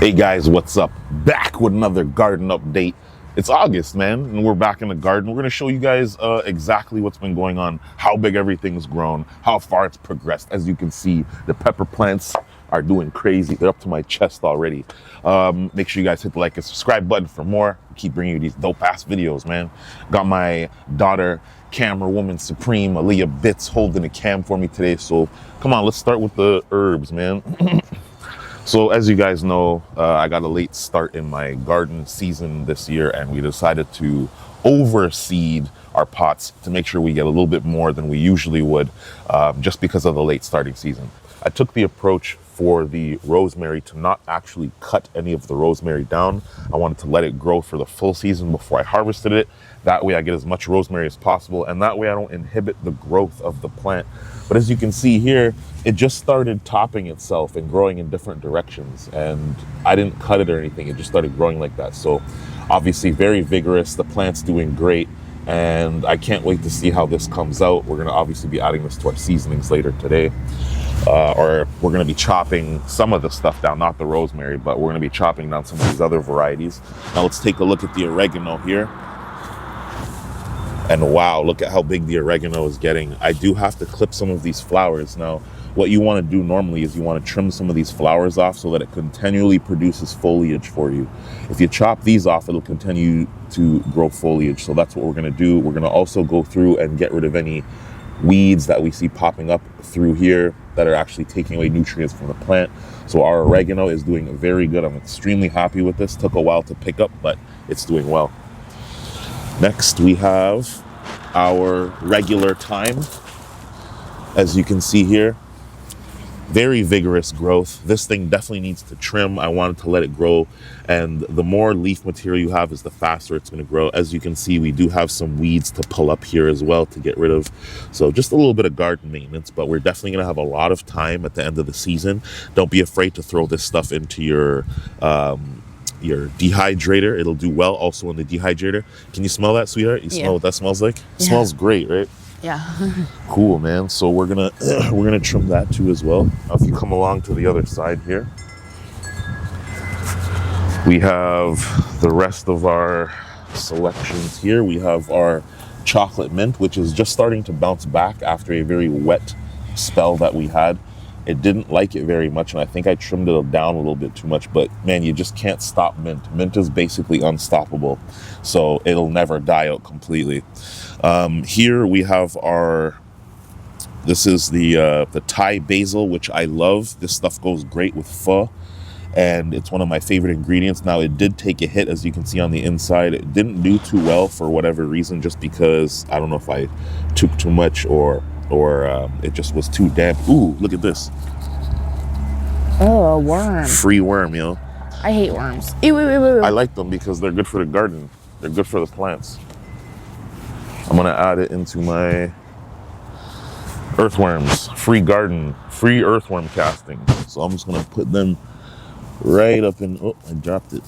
Hey guys, what's up? Back with another garden update. It's August, man, and we're back in the garden. We're gonna show you guys exactly what's been going on, how big everything's grown, how far it's progressed. As you can see, the pepper plants are doing crazy. They're up to my chest already. Make sure you guys hit the like and subscribe button for more. Keep bringing you these dope ass videos, man. Got my daughter, camera woman supreme, Aaliyah Bits, holding the cam for me today. So come on, let's start with the herbs, man. So as you guys know, I got a late start in my garden season this year, and we decided to overseed our pots to make sure we get a little bit more than we usually would, just because of the late starting season. I took the approach for the rosemary to not actually cut any of the rosemary down. I wanted to let it grow for the full season before I harvested it. That way I get as much rosemary as possible, and that way I don't inhibit the growth of the plant. But as you can see here, it just started topping itself and growing in different directions, and I didn't cut it or anything. It just started growing like that. So obviously very vigorous. The plant's doing great, and I can't wait to see how this comes out. We're gonna obviously be adding this to our seasonings later today. Or we're going to be chopping some of the stuff down, not the rosemary, but we're going to be chopping down some of these other varieties. Now let's take a look at the oregano here. And wow, look at how big the oregano is getting. I do have to clip some of these flowers. Now, what you want to do normally is you want to trim some of these flowers off so that it continually produces foliage for you. If you chop these off, it'll continue to grow foliage. So that's what we're going to do. We're going to also go through and get rid of any weeds that we see popping up through here that are actually taking away nutrients from the plant. So our oregano is doing very good. I'm extremely happy with this. Took a while to pick up, but it's doing well. Next, we have our regular thyme. As you can see here, very vigorous growth. This thing definitely needs to trim. I wanted to let it grow, and the more leaf material you have is the faster it's going to grow. As you can see, we do have some weeds to pull up here as well to get rid of. So just a little bit of garden maintenance, but we're definitely going to have a lot of time at the end of the season. Don't be afraid to throw this stuff into your dehydrator. It'll do well also in the dehydrator. Can you smell that, sweetheart? You smell what that smells like? It smells great, right? Yeah. Cool, man. So we're gonna trim that too as well. Now, if you come along to the other side here, we have the rest of our selections here. We have our chocolate mint, which is just starting to bounce back after a very wet spell that we had. It didn't like it very much, and I think I trimmed it down a little bit too much, but man, you just can't stop mint. Mint is basically unstoppable, so it'll never die out completely. Here we have this is the Thai basil, which I love. This stuff goes great with pho, and it's one of my favorite ingredients. Now, it did take a hit, as you can see on the inside. It didn't do too well for whatever reason, just because I don't know if I took too much or it just was too damp. Ooh, look at this. Oh, a worm. Free worm, you know. I hate worms. Ew, ew, ew, ew. I like them because they're good for the garden. They're good for the plants. I'm gonna add it into my earthworms. Free garden, free earthworm casting. So I'm just gonna put them right up in, oh, I dropped it.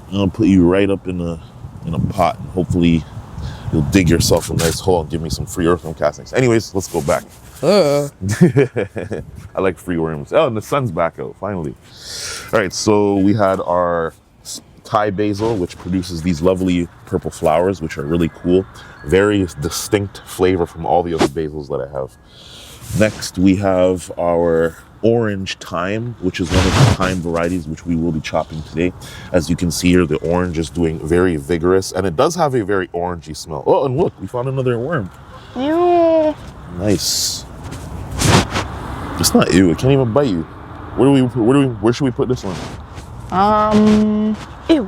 I'm gonna put you right up in a pot, and hopefully you'll dig yourself a nice hole and give me some free earthworm castings. Anyways, let's go back. I like free worms. Oh, and the sun's back out, finally. All right, so we had our Thai basil, which produces these lovely purple flowers, which are really cool. Very distinct flavor from all the other basils that I have. Next, we have our orange thyme, which is one of the thyme varieties which we will be chopping today. As you can see here, the orange is doing very vigorous, and it does have a very orangey smell. Oh, and look, we found another worm. Ew. Nice. It's not ew, it can't even bite you. Where should we put this one? Ew.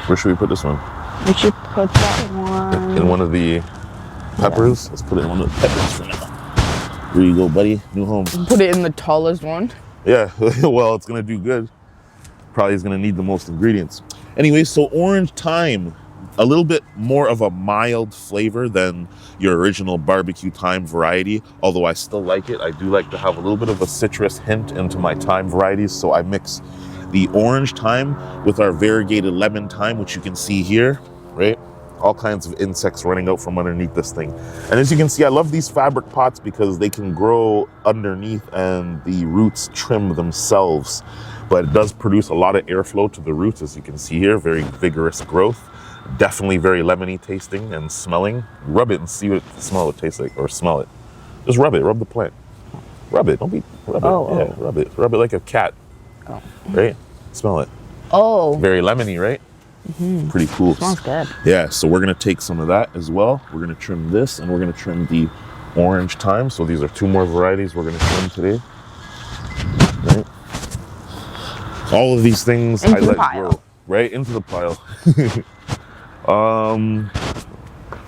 Where should we put this one? We should put that one In one of the peppers? Let's put it in one of the peppers for now. Here you go, buddy. New home. Put it in the tallest one. Yeah, well, it's gonna do good. Probably is gonna need the most ingredients. Anyway, so orange thyme, a little bit more of a mild flavor than your original barbecue thyme variety, although I still like it. I do like to have a little bit of a citrus hint into my thyme varieties, so I mix the orange thyme with our variegated lemon thyme, which you can see here, right? All kinds of insects running out from underneath this thing. And as you can see, I love these fabric pots because they can grow underneath and the roots trim themselves. but it does produce a lot of airflow to the roots, as you can see here. Very vigorous growth. Definitely very lemony tasting and smelling. Rub it and see what smell it tastes like, or smell it. Just rub it, rub the plant. Rub it, don't be, rub it. Yeah, rub it. Rub it like a cat, right? Smell it. Oh. Very lemony, right? Pretty cool. Smells good. Yeah, so we're gonna take some of that as well. We're gonna trim this, and we're gonna trim the orange thyme. So these are 2 more varieties we're gonna trim today. Right? All of these things into I let grow, right? Into the pile.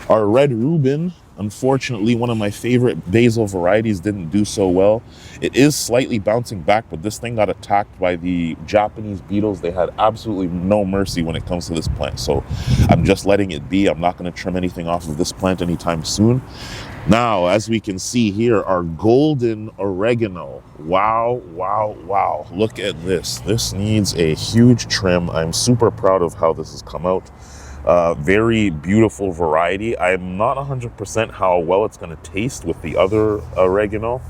Our red Reuben, unfortunately, one of my favorite basil varieties, didn't do so well. It is slightly bouncing back, but this thing got attacked by the Japanese beetles. They had absolutely no mercy when it comes to this plant. So I'm just letting it be. I'm not going to trim anything off of this plant anytime soon. Now, as we can see here, our golden oregano. Wow, wow, wow. Look at this. This needs a huge trim. I'm super proud of how this has come out. Very beautiful variety. I'm not 100% how well it's going to taste with the other oregano,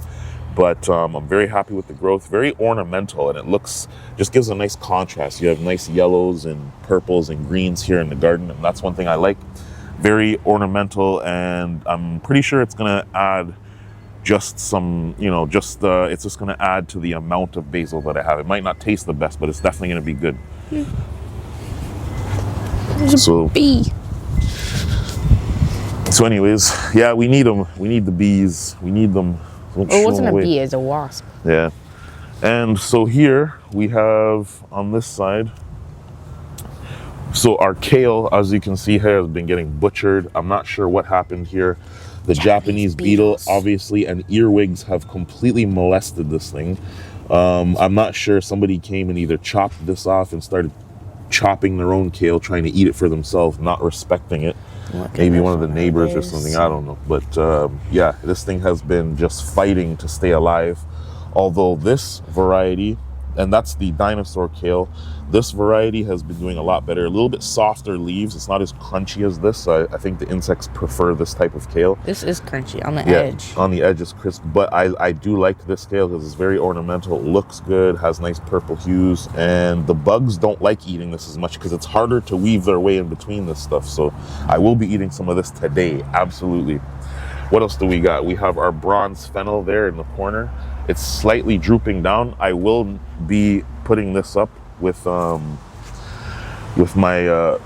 but I'm very happy with the growth. Very ornamental, and it looks, just gives a nice contrast. You have nice yellows and purples and greens here in the garden, and that's one thing I like. Very ornamental, and I'm pretty sure it's going to add just some, you know, it's just going to add to the amount of basil that I have. It might not taste the best, but it's definitely going to be good. There's a bee. So anyways, yeah, we need them. We need the bees. We need them. It wasn't a bee, it's a wasp. Yeah. And so here we have on this side, so our kale, as you can see here, has been getting butchered. I'm not sure what happened here. The Japanese beetle, obviously, and earwigs have completely molested this thing. I'm not sure, somebody came and either chopped this off and started chopping their own kale, trying to eat it for themselves, not respecting it. Maybe one of the neighbors or something, I don't know. But yeah, this thing has been just fighting to stay alive. Although this variety, and that's the dinosaur kale, this variety has been doing a lot better. A little bit softer leaves. It's not as crunchy as this. I think the insects prefer this type of kale. This is crunchy on the edge. On the edge is crisp, but I do like this kale because it's very ornamental, looks good, has nice purple hues, and the bugs don't like eating this as much because it's harder to weave their way in between this stuff. So I will be eating some of this today, absolutely. What else do we got? We have our bronze fennel there in the corner. It's slightly drooping down. I will be putting this up with my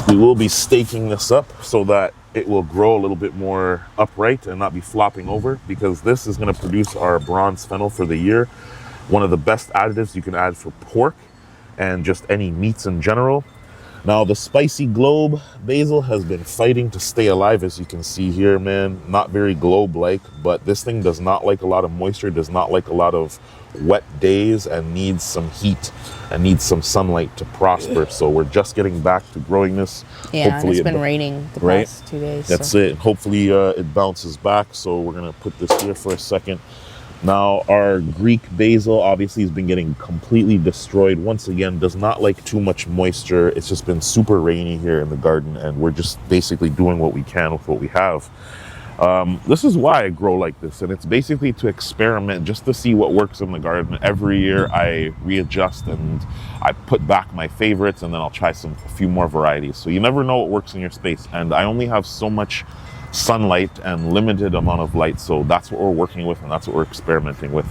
we will be staking this up so that it will grow a little bit more upright and not be flopping over, because this is going to produce our bronze fennel for the year. One of the best additives you can add for pork and just any meats in general. Now, the spicy globe basil has been fighting to stay alive, as you can see here, man. Not very globe-like, but this thing does not like a lot of moisture, does not like a lot of wet days, and needs some heat and needs some sunlight to prosper. So we're just getting back to growing this. Yeah, hopefully it's been raining the past 2 days. That's it. Hopefully it bounces back. So we're going to put this here for a second. Now, our Greek basil obviously has been getting completely destroyed. Once again, does not like too much moisture. It's just been super rainy here in the garden, and we're just basically doing what we can with what we have. This is why I grow like this, and it's basically to experiment, just to see what works in the garden. Every year I readjust and I put back my favorites, and then I'll try a few more varieties. So you never know what works in your space, and I only have so much sunlight and limited amount of light, so that's what we're working with, and that's what we're experimenting with.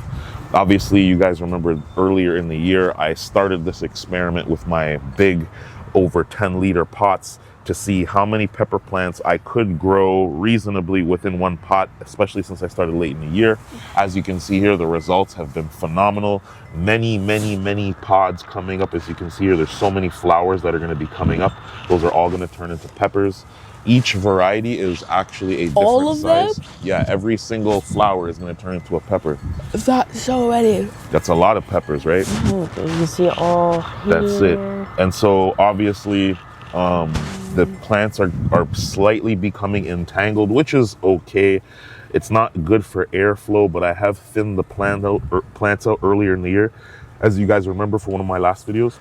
Obviously, you guys remember earlier in the year I started this experiment with my big over 10-liter pots to see how many pepper plants I could grow reasonably within one pot, especially since I started late in the year. As you can see here, the results have been phenomenal. Many pods coming up. As you can see here, there's so many flowers that are going to be coming up. Those are all going to turn into peppers. Each variety is actually a different size. Yeah, every single flower is going to turn into a pepper. That's so many. That's a lot of peppers, right? You can see it all here. That's it. And so obviously the plants are slightly becoming entangled, which is okay. It's not good for airflow, but I have thinned the plants out earlier in the year, as you guys remember from one of my last videos.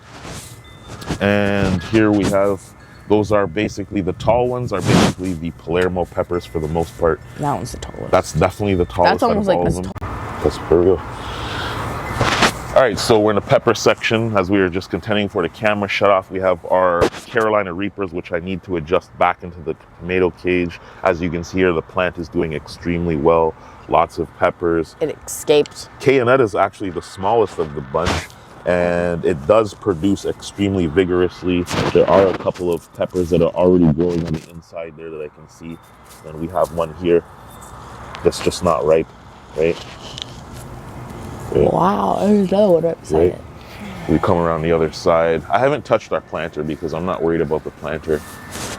And here we have, those are basically, the tall ones are basically the Palermo peppers for the most part. That one's the tallest. That's definitely the tallest. That's almost like this tall. That's pretty good. All right, so we're in the pepper section. As we were just contending for the camera shut off, we have our Carolina Reapers, which I need to adjust back into the tomato cage. As you can see here, the plant is doing extremely well. Lots of peppers. It escaped. Cayennette is actually the smallest of the bunch, and it does produce extremely vigorously. There are a couple of peppers that are already growing on the inside there that I can see. And we have one here that's just not ripe, right? Yeah. Wow, there's another one right beside it. We come around the other side. I haven't touched our planter because I'm not worried about the planter.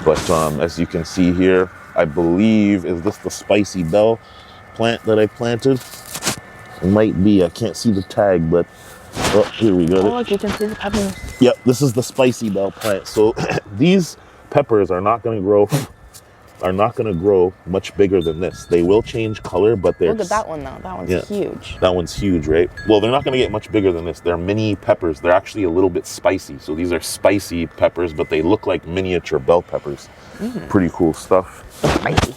But as you can see here, I believe, is this the Spicy Bell plant that I planted? It might be, I can't see the tag, but oh, here we go. Oh, look, you can see the peppers. Yep, this is the Spicy Bell plant. So these peppers are not going to grow much bigger than this. They will change color, but they're... Look at that one though. That one's huge. That one's huge, right? Well, they're not going to get much bigger than this. They're mini peppers. They're actually a little bit spicy. So these are spicy peppers, but they look like miniature bell peppers. Pretty cool stuff. Spicy.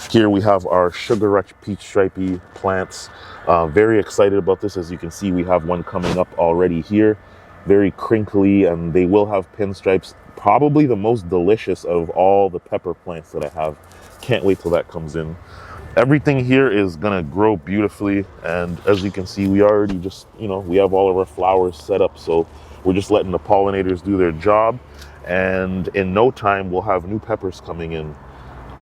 Here we have our Sugar Rush Peach Stripey plants. Very excited about this. As you can see, we have one coming up already here. Very crinkly, and they will have pinstripes. Probably the most delicious of all the pepper plants that I have. Can't wait till that comes in. Everything here is gonna grow beautifully, and as you can see, we already just, we have all of our flowers set up, so we're just letting the pollinators do their job, and in no time we'll have new peppers coming in.